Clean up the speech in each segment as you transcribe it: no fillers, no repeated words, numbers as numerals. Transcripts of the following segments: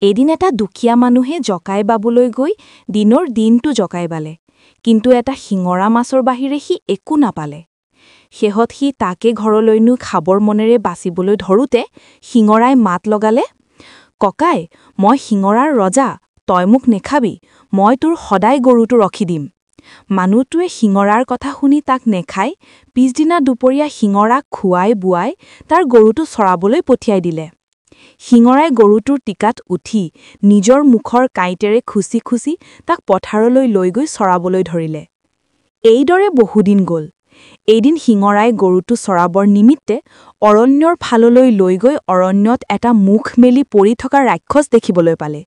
এদিন এটা দুখীয়া মানুহে জকাই বাবলৈ গৈ দিনৰ দিনটো জকাই বালে কিন্তু এটা শিঙৰা মাছৰ বাহিৰে সি একো নাপালে শেহত সি তাকে ঘৰলৈনো খাবৰ মনেৰে বাচিবলৈ ধৰোতে শিঙৰাই মাত লগালে ককাই মই শিঙৰাৰ ৰজা তই মোক নেখাবি মই তোৰ সদায় গৰুটো ৰখি দিম মানুহটোৱে শিঙৰাৰ কথা শুনি তাক নেখাই পিছদিনা দুপৰীয়া শিঙৰাক খুৱাই বুৱাই তাৰ গৰুটো চৰাবলৈ পঠিয়াই দিলে শিঙৰাই গৰুটোৰ টিকাত উঠি নিজৰ মুখৰ কাইটেৰে খুচি খুচি তাক পথাৰলৈ লৈ গৈ চৰাবলৈ ধৰিলে এইদৰে বহুদিন গ'ল এদিন শিঙৰাই গৰুটো চৰাবৰ নিমিত্তে অৰণ্যৰ ফাললৈ লৈ গৈ অৰণ্যত এটা মুখ মেলি পৰি থকা ৰাক্ষস দেখিবলৈ পালে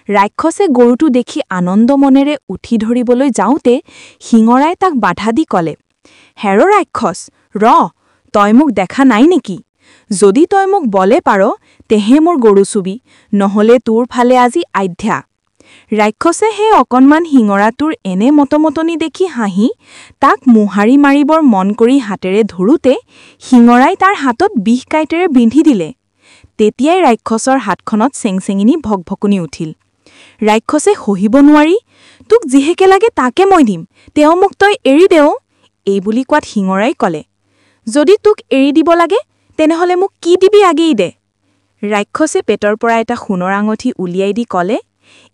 ৰাক্ষসে গৰুটো দেখি আনন্দ মনেৰে উঠি ধৰিবলৈ যাওঁতে শিঙৰাই তাক বাধা দি কলে হেৰ ৰাক্ষস ৰ তই মোক দেখা নাই নেকি যদি তই মোক বলে পাৰ তেহে মোৰ গৰু চুবি নহলে তোৰ ফালে আজি আধ্যা ৰাক্ষসে হে অকণমান শিঙৰাটোৰ এনে মতমতনি দেখি হাঁহি তাক মুহাৰি মাৰিবৰ মন কৰি হাতেৰে ধৰোতে শিঙৰাই তাৰ হাতত বিষ কাইটেৰে বিন্ধি দিলে তেতিয়াই ৰাক্ষসৰ হাতখনত চেংচেঙিনী ভকভকনি উঠিল ৰাক্ষসে সহিব নোৱাৰি তোক যিহেকে লাগে তাকে মই দিম তেওঁ মোক তই এৰি দেও এই বুলি কোৱাত শিঙৰাই কলে যদি তোক এৰি দিব লাগে তেনেহলে মোক কি দিবি আগেই দে ৰাক্ষসে পেটৰ পৰা এটা সোণৰ আঙঠি উলিয়াই দি কলে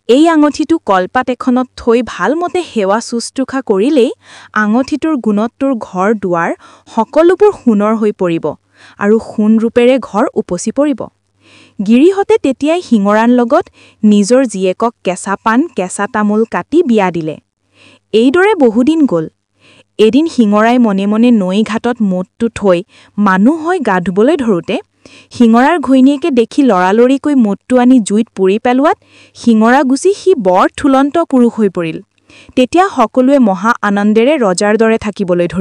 এই আঙঠিটো কলপাত এখনত থৈ ভালমতে সেৱা শুশ্ৰূষা কৰিলেই আঙঠিটোৰ গুণত তোৰ ঘৰ দুৱাৰ সকলোবোৰ সোণৰ হৈ পৰিব আৰু সোণ ৰূপেৰে ঘৰ উপচি পৰিব গিৰিহতে তেতিয়াই শিঙৰাৰ লগত নিজৰ জীয়েকক কেঁচা পাণ কেঁচা তামোল কাটি বিয়া দিলে এইদৰে বহুদিন গ'ল এদিন শিঙৰাই মনে মনে নৈ ঘাটত মুঠটো থৈ মানুহ হৈ গা ধুবলৈ ধৰোতে শিঙৰাৰ ঘৈণীয়েকে দেখি লৰালৰিকৈ মুঠটো আনি জুইত পুৰি পেলোৱাত শিঙৰা গুচি সি বৰ থুলন্ত পুৰুষ হৈ পৰিল তেতিয়া সকলোৱে মহা আনন্দেৰে ৰজাৰ দৰে থাকিবলৈ ধৰিল